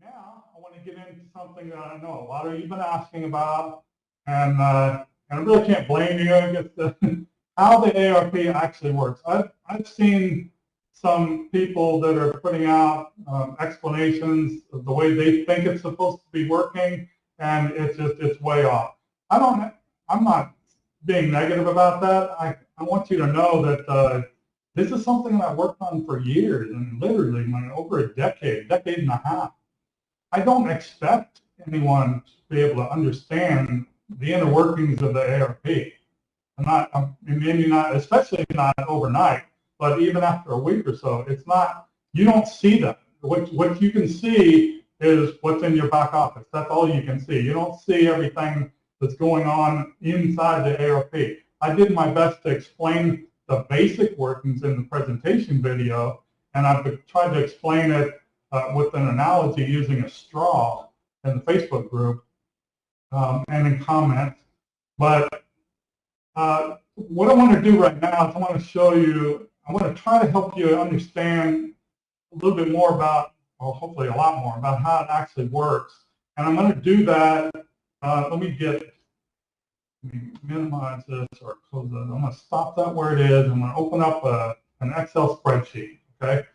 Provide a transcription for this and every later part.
Now, I want to get into something that I know a lot of you have been asking about, and I really can't blame you. How the ARP actually works. I've seen some people that are putting out explanations of the way they think it's supposed to be working, and it's way off. I'm not being negative about that. I want you to know that this is something that I worked on for years, and literally over a decade and a half. I don't expect anyone to be able to understand the inner workings of the ARP. Maybe not, especially not overnight, but even after a week or so, it's not, you don't see that. What you can see is what's in your back office. That's all you can see. You don't see everything that's going on inside the ARP. I did my best to explain the basic workings in the presentation video, and I've tried to explain it with an analogy using a straw in the Facebook group and in comments. But what I want to do right now is I want to show you, I want to try to help you understand a little bit more about, or hopefully a lot more, about how it actually works. And I'm going to do that, let me minimize this or close it. I'm going to stop that where it is. I'm going to open up an Excel spreadsheet, okay?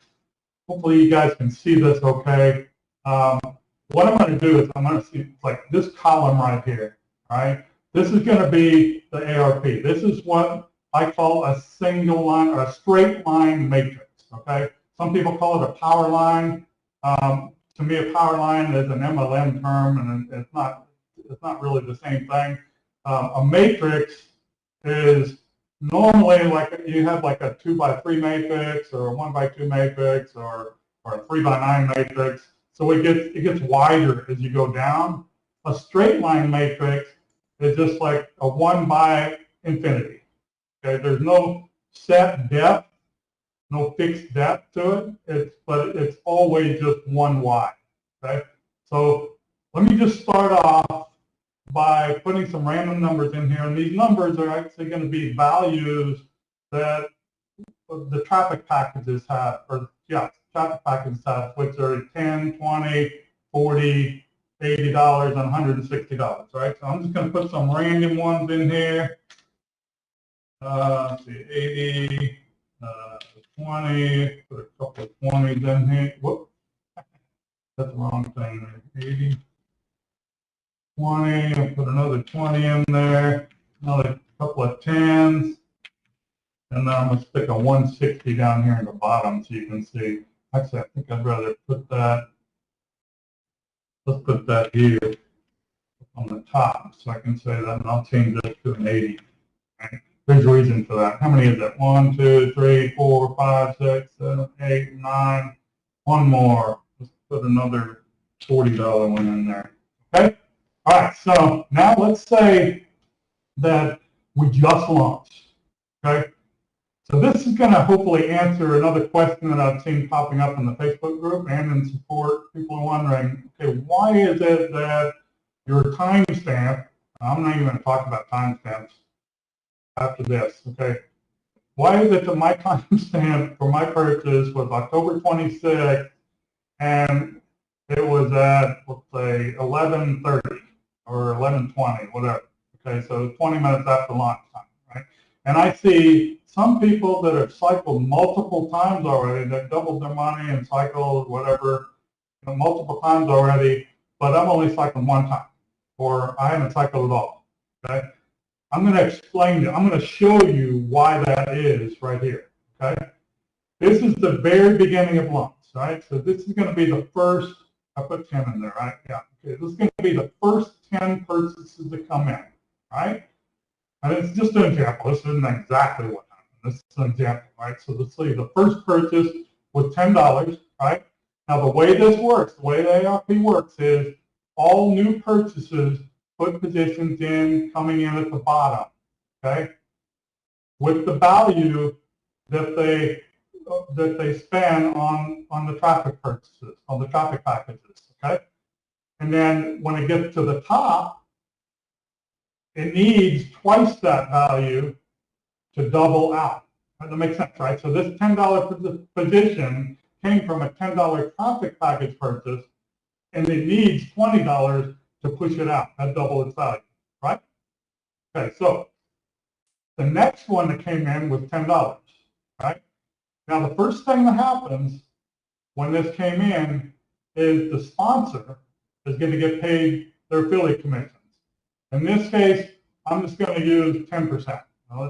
Hopefully you guys can see this okay. What I'm going to do is I'm going to see like this column right here, all right? This is going to be the ARP. This is what I call a single line or a straight line matrix, okay? Some people call it a power line. To me, a power line is an MLM term, and it's not really the same thing. A matrix is normally like you have like a 2x3 matrix or a 1x2 matrix or a 3x9 matrix. So it gets wider as you go down. A straight line matrix is just like a 1 by infinity. Okay, there's no set depth, no fixed depth to it. But it's always just 1 wide. Okay, so let me just start off by putting some random numbers in here, and these numbers are actually going to be values that the traffic packages have, traffic packages have, which are $10, $20, $40, $80, and $160, right? So I'm just going to put some random ones in here. Let's see, 80, 20, put a couple of 20s in here. Whoop, that's the wrong thing. 80, 20, I'll put another 20 in there, another couple of 10s, and then I'm going to stick a 160 down here in the bottom so you can see. Actually, I think I'd rather put that, let's put that here on the top so I can say that, and I'll change this to an 80. Right? There's a reason for that. How many is it? 1, 2, 3, 4, 5, 6, 7, 8, 9. One more. Let's put another $40 one in there. Okay? All right, so now let's say that we just launched, okay? So this is going to hopefully answer another question that I've seen popping up in the Facebook group and in support. People are wondering, okay, why is it that your timestamp, I'm not even going to talk about timestamps after this, okay? Why is it that my timestamp for my purchase was October 26th and it was at, let's say, 11:30 or 11:20, whatever, okay? So 20 minutes after launch time, right? And I see some people that have cycled multiple times already, that doubled their money and cycled whatever, multiple times already, but I'm only cycling one time, or I haven't cycled at all, okay? I'm going to explain it. I'm going to show you why that is right here, okay? This is the very beginning of launch, right? So this is going to be the first, I put 10 in there, right? Yeah, okay. This is going to be the first 10 purchases that come in, right? And it's just an example. This isn't exactly what happened. This is an example, right? So let's see, the first purchase was $10, right? Now the way this works, the way the ARP works is all new purchases put positions in coming in at the bottom, okay? With the value that they spend on the traffic purchases, on the traffic packages, okay? And then when it gets to the top, it needs twice that value to double out. That makes sense, right? So this $10 position came from a $10 traffic package purchase, and it needs $20 to push it out. That double its value, right? Okay, so the next one that came in was $10, right? Now the first thing that happens when this came in is the sponsor is going to get paid their affiliate commissions. In this case, I'm just going to use 10%.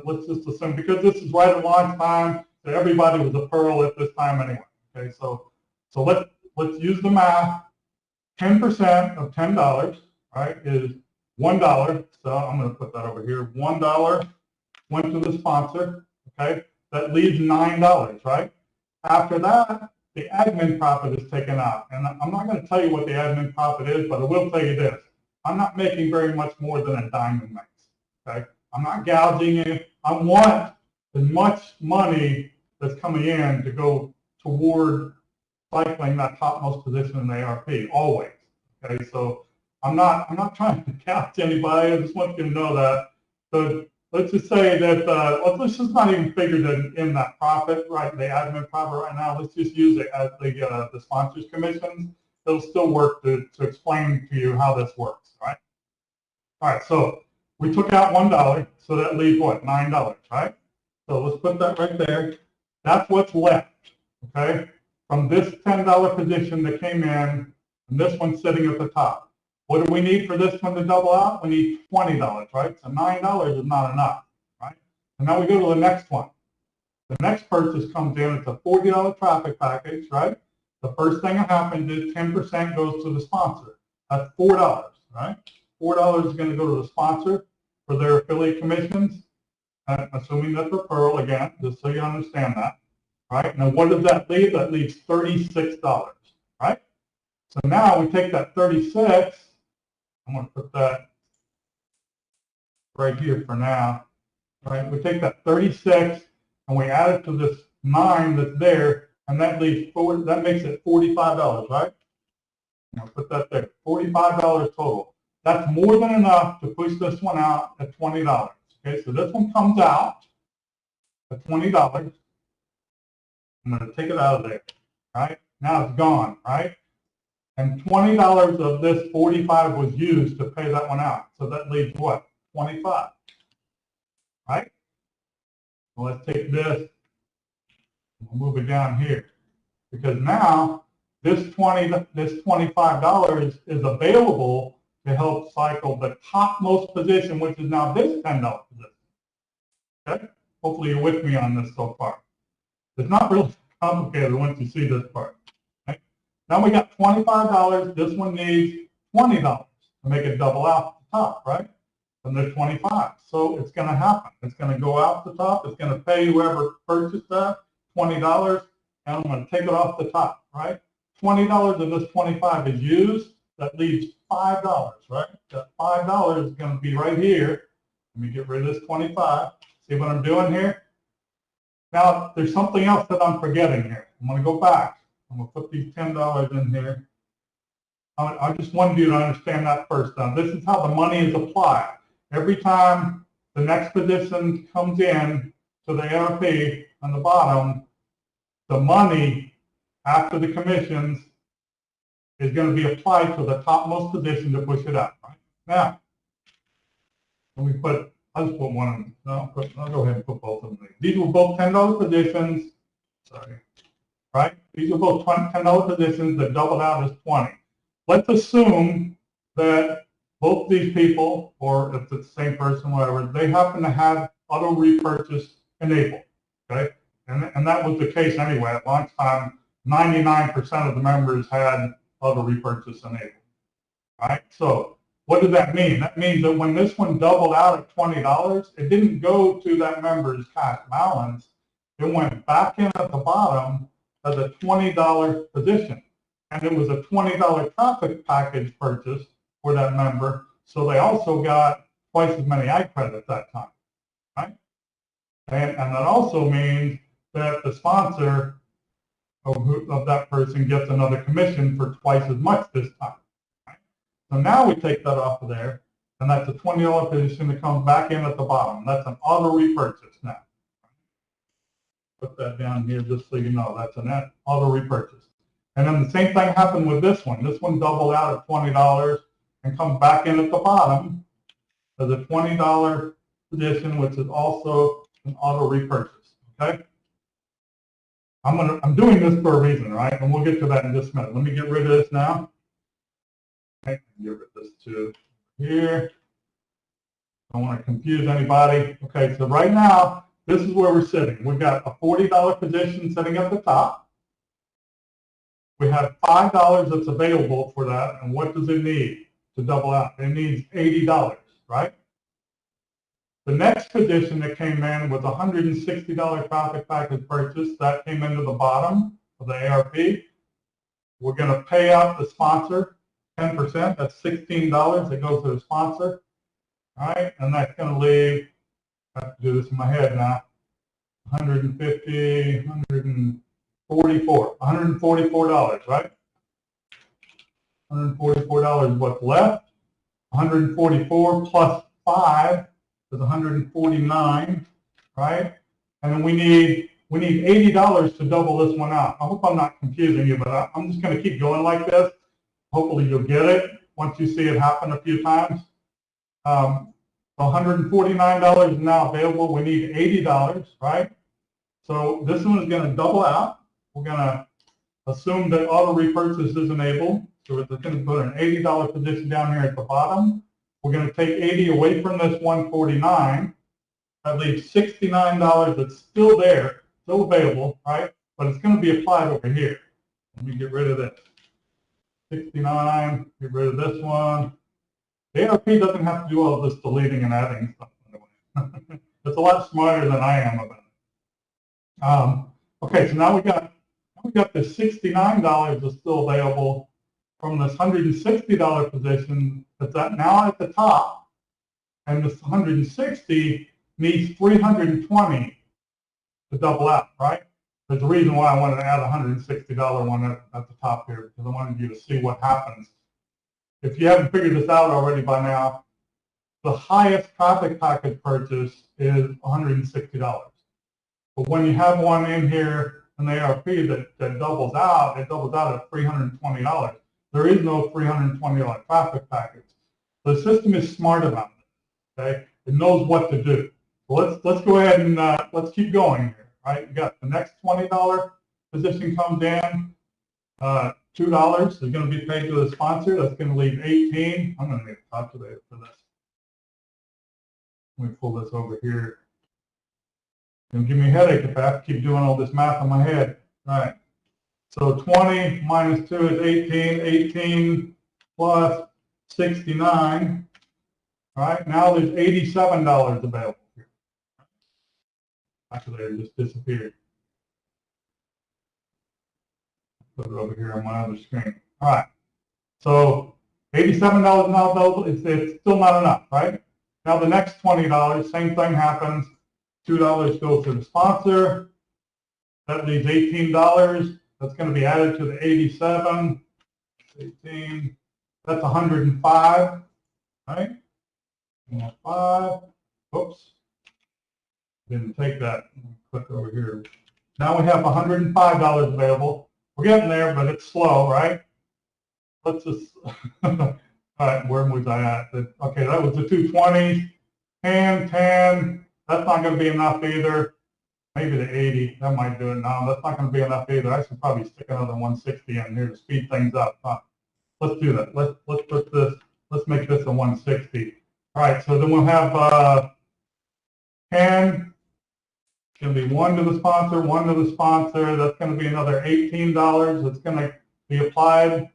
Let's just assume, because this is right at launch time, so everybody was a Pearl at this time anyway. Okay, so let's use the math. 10% of $10, right, is $1. So I'm going to put that over here. $1 went to the sponsor. Okay, that leaves $9, right? After that, the admin profit is taken out. And I'm not going to tell you what the admin profit is, but I will tell you this. I'm not making very much more than a diamond makes. Okay, I'm not gouging you. I want as much money that's coming in to go toward cycling that topmost position in the ARP, always. Okay, so I'm not trying to gouge anybody. I just want you to know that. So let's just say that let's just not even figure that in that profit, right? The admin profit right now. Let's just use it as the sponsors commissions. It'll still work to explain to you how this works, right? All right, so we took out $1, so that leaves what, $9, right? So let's put that right there. That's what's left, okay? From this $10 position that came in, and this one's sitting at the top. What do we need for this one to double out? We need $20, right? So $9 is not enough, right? And now we go to the next one. The next purchase comes in, it's a $40 traffic package, right? The first thing that happens is 10% goes to the sponsor. That's $4, right? $4 is going to go to the sponsor for their affiliate commissions, assuming that they're Pearl, again, just so you understand that. Right? Now, what does that leave? That leaves $36, right? So now we take that 36, I'm going to put that right here for now, right? We take that 36 and we add it to this 9 that's there, and that leaves that makes it $45, right? I'll put that there, $45 total. That's more than enough to push this one out at $20. Okay, so this one comes out at $20. I'm going to take it out of there, right? Now it's gone, right? And $20 of this 45 was used to pay that one out. So that leaves what? 25, right? Well, let's take this, we'll move it down here. Because now this $25 is available to help cycle the topmost position, which is now this $10 position. Okay? Hopefully you're with me on this so far. It's not really complicated once you see this part. Okay? Now we got $25. This one needs $20 to make it double out the top, right? And there's 25. So it's going to happen. It's going to go out the top. It's going to pay whoever purchased that $20, and I'm going to take it off the top, right? $20 of this 25 is used. That leaves $5, right? That $5 is going to be right here. Let me get rid of this 25. See what I'm doing here? Now, there's something else that I'm forgetting here. I'm going to go back. I'm going to put these $10 in here. I just wanted you to understand that first. Now, this is how the money is applied. Every time the next position comes in to the ARP on the bottom, the money after the commissions is going to be applied to the topmost position to push it out. Right? Now, let me put, I'll just put one of them. No, I'll go ahead and put both of them. These were both $10 positions. Sorry. Right? These are both $10 positions that doubled out as 20. Let's assume that both these people, or if it's the same person, whatever, they happen to have auto repurchase enabled. Okay? And that was the case anyway. At launch time, 99% of the members had auto repurchase enabled. All right? So what does that mean? That means that when this one doubled out at $20, it didn't go to that member's cash balance. It went back in at the bottom as a $20 position. And it was a $20 traffic package purchase for that member. So they also got twice as many iCredits that time. Right? And that also means that the sponsor of that person gets another commission for twice as much this time. Right? So now we take that off of there, and that's a $20 position that comes back in at the bottom. That's an auto repurchase now. Put that down here just so you know. That's an auto repurchase. And then the same thing happened with this one. This one doubled out at $20 and comes back in at the bottom as a $20 position, which is also an auto repurchase. Okay. I'm doing this for a reason, right? And we'll get to that in just a minute. Let me get rid of this now. Okay, get rid of this to here. Don't want to confuse anybody. Okay, so right now, this is where we're sitting. We've got a $40 position sitting at the top. We have $5 that's available for that, and what does it need to double out? It needs $80, right? The next position that came in was a $160 profit package purchase. That came into the bottom of the ARP. We're going to pay out the sponsor 10%. That's $16 that goes to the sponsor. All right, and that's going to leave, I have to do this in my head now, $144, right? $144 is what's left. 144 plus 5 is 149, right? And then we need $80 to double this one out. I hope I'm not confusing you, but I'm just going to keep going like this. Hopefully you'll get it once you see it happen a few times. $149 is now available. We need $80, right? So this one is going to double out. We're going to assume that auto repurchase is enabled. So we're going to put an $80 position down here at the bottom. We're going to take 80 away from this 149. That leaves $69 that's still there, still available, right? But it's going to be applied over here. Let me get rid of this. 69, get rid of this one. The ARP doesn't have to do all of this deleting and adding stuff, by the way. It's a lot smarter than I am about it. Okay, so now we got this $69 that's still available from this $160 position that's now at the top, and this 160 needs 320 to double out, right? There's a reason why I wanted to add a $160 one at the top here, because I wanted you to see what happens. If you haven't figured this out already by now, the highest profit package purchase is $160. But when you have one in here in the ARP that doubles out, it doubles out at $320. There is no $320 profit package. The system is smart about it. Okay, it knows what to do. So let's go ahead and let's keep going here. Right, you got the next $20 position comes in. $2 is going to be paid to the sponsor. That's going to leave 18. I'm going to make a calculator for this. Let me pull this over here. It'll give me a headache if I have to keep doing all this math in my head. All right. So 20 minus 2 is 18. 18 plus 69. All right. Now there's $87 available here. Calculator just disappeared. Put it over here on my other screen. All right. So $87 now available. It's still not enough, right? Now the next $20, same thing happens. $2 goes to the sponsor. That leaves $18. That's going to be added to the 87. 18. That's 105, right? 105. Oops. Didn't take that. Click over here. Now we have $105 available. We're getting there, but it's slow, right? Let's just, all right, where was I at? Okay, that was the 220, 10, that's not going to be enough either. Maybe the 80, that might do it. No, that's not going to be enough either. I should probably stick another 160 in here to speed things up. Let's do that. Let's put this, let's make this a 160. All right, so then we'll have 10. It's going to be 1 to the sponsor, 1 to the sponsor. That's going to be another $18. That's going to be applied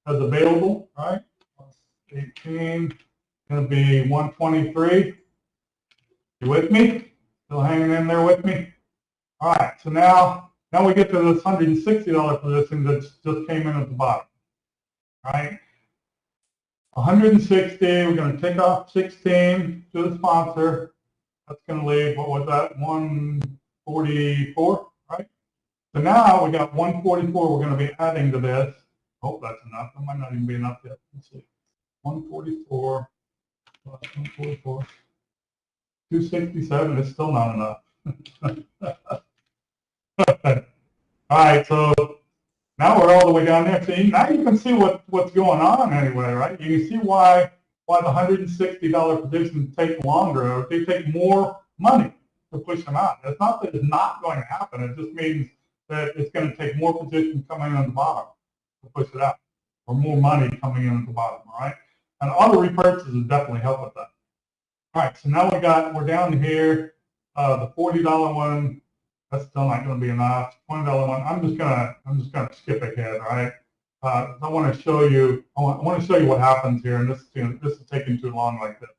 as available, right? 18. Going to be 123. You with me? Still hanging in there with me? All right. So now we get to this $160 position that just came in at the bottom. All right. 160. We're going to take off 16 to the sponsor. That's going to leave, what was that, 144, right? So now we got 144 we're going to be adding to this. Oh, that's enough. That might not even be enough yet. Let's see. 144 plus 144. 267 is still not enough. All right, so Now we're all the way down there. See, now you can see what's going on anyway, right? You can see why the $160 positions take longer, or they take more money to push them out. It's not that it's not going to happen. It just means that it's going to take more positions coming in at the bottom to push it out, or more money coming in at the bottom, all right? And auto repurchases definitely help with that. All right, so now we're down here, the $40 one. That's still not going to be enough. $20 one. I'm just gonna skip ahead. All right. I want to show you. I want to show you what happens here, and this is taking too long like this.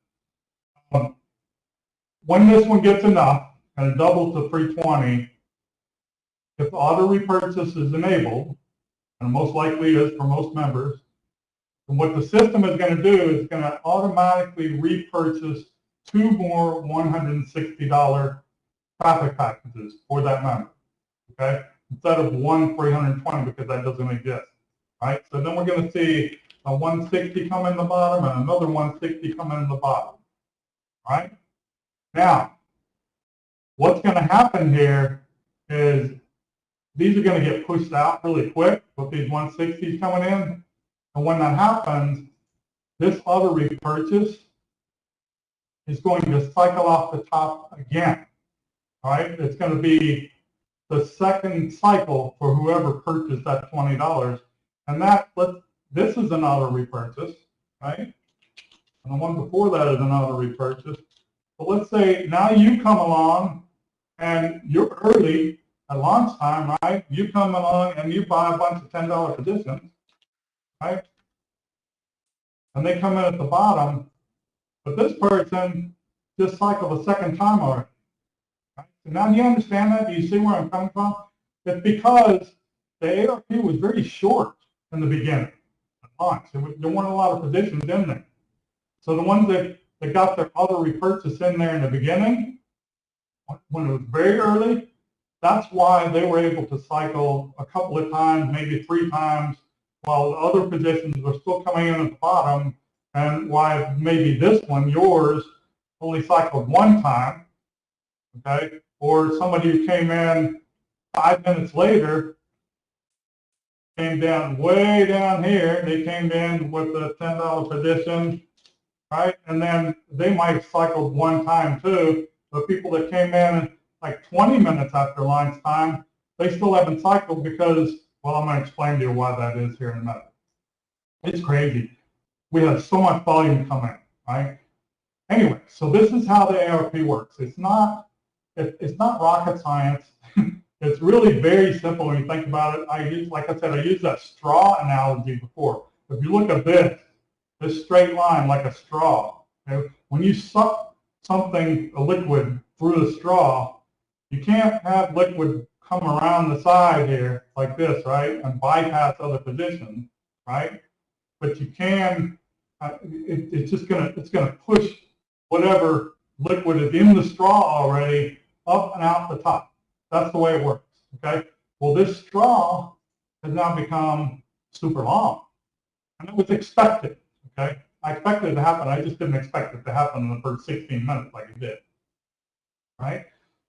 When this one gets enough and it doubles to 320, if auto repurchase is enabled, and most likely is for most members, and what the system is going to do is going to automatically repurchase 2 more $160 traffic packages for that member, okay? Instead of one for 320, because that doesn't exist, right? So then we're going to see a 160 come in the bottom and another 160 come in the bottom, right? Now, what's going to happen here is these are going to get pushed out really quick with these 160s coming in, and when that happens, this auto repurchase is going to cycle off the top again. All right, it's going to be the second cycle for whoever purchased that $20, and this is an auto repurchase, right? And the one before that is an auto repurchase. But let's say now you come along and you're early at launch time, right? You come along and you buy a bunch of $10 positions, right? And they come in at the bottom, but this person just cycled a second time already. Now, do you understand that? Do you see where I'm coming from? It's because the ARP was very short in the beginning at launch. There weren't a lot of positions in there. So the ones that got their auto repurchase in there in the beginning, when it was very early, that's why they were able to cycle a couple of times, maybe 3 times, while the other positions were still coming in at the bottom, and why maybe this one, yours, only cycled 1 time, okay? Or somebody who came in 5 minutes later came down way down here. They came in with a $10 position, right? And then they might have cycled 1 time too. The people that came in like 20 minutes after launch time, they still haven't cycled because, well, I'm going to explain to you why that is here in a minute. It's crazy. We have so much volume come in, right? Anyway, so this is how the ARP works. It's not rocket science. It's really very simple when you think about it. Like I said, I used that straw analogy before. If you look at this straight line like a straw, okay? When you suck something, a liquid, through the straw, you can't have liquid come around the side here like this, right, and bypass other positions, right? But you can. It's gonna push whatever liquid is in the straw already up and out the top. That's the way it works, okay? Well, this straw has now become super long, and it was expected, okay? I expected it to happen. I just didn't expect it to happen in the first 16 minutes like it did, right?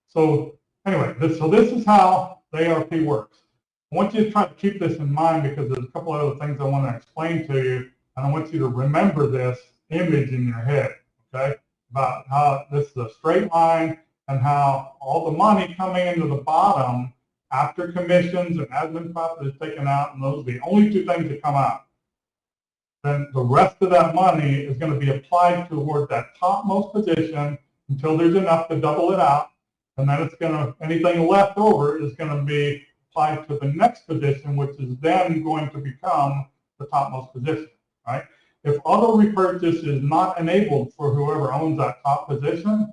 So anyway, this is how the ARP works. I want you to try to keep this in mind because there's a couple of other things I want to explain to you, and I want you to remember this image in your head, okay? About how this is a straight line and how all the money coming into the bottom after commissions and admin profit is taken out, and those are the only 2 things that come out. Then the rest of that money is going to be applied toward that topmost position until there's enough to double it out, and then it's going to, anything left over is going to be applied to the next position, which is then going to become the topmost position, right? If auto repurchase is not enabled for whoever owns that top position,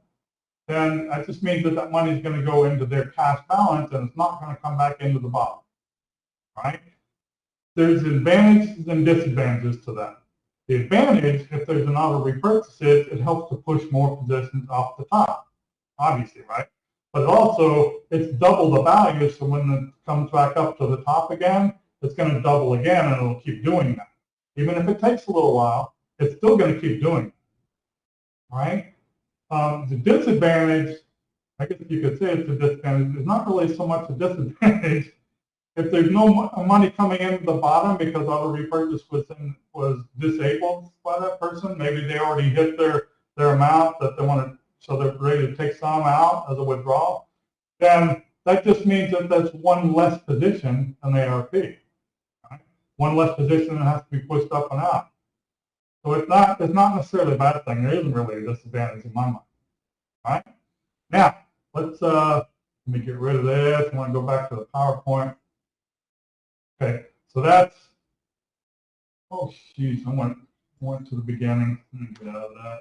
then that just means that money is going to go into their cash balance and it's not going to come back into the bottom, right? There's advantages and disadvantages to that. The advantage, if there's an auto repurchase, is it helps to push more positions off the top, obviously, right? But also, it's double the value, so when it comes back up to the top again, it's going to double again, and it'll keep doing that. Even if it takes a little while, it's still going to keep doing it, right? The disadvantage, I guess you could say it's a disadvantage, it's not really so much a disadvantage if there's no money coming into the bottom because auto repurchase was disabled by that person, maybe they already hit their amount that they want to, so they're ready to take some out as a withdrawal, then that just means that that's one less position in the ARP. Right? One less position that has to be pushed up and out. So it's not necessarily a bad thing. There isn't really a disadvantage in my mind. All right? Now, let's let me get rid of this. I want to go back to the PowerPoint. Okay, so that's, oh, geez, I went to the beginning. Let me get out of that.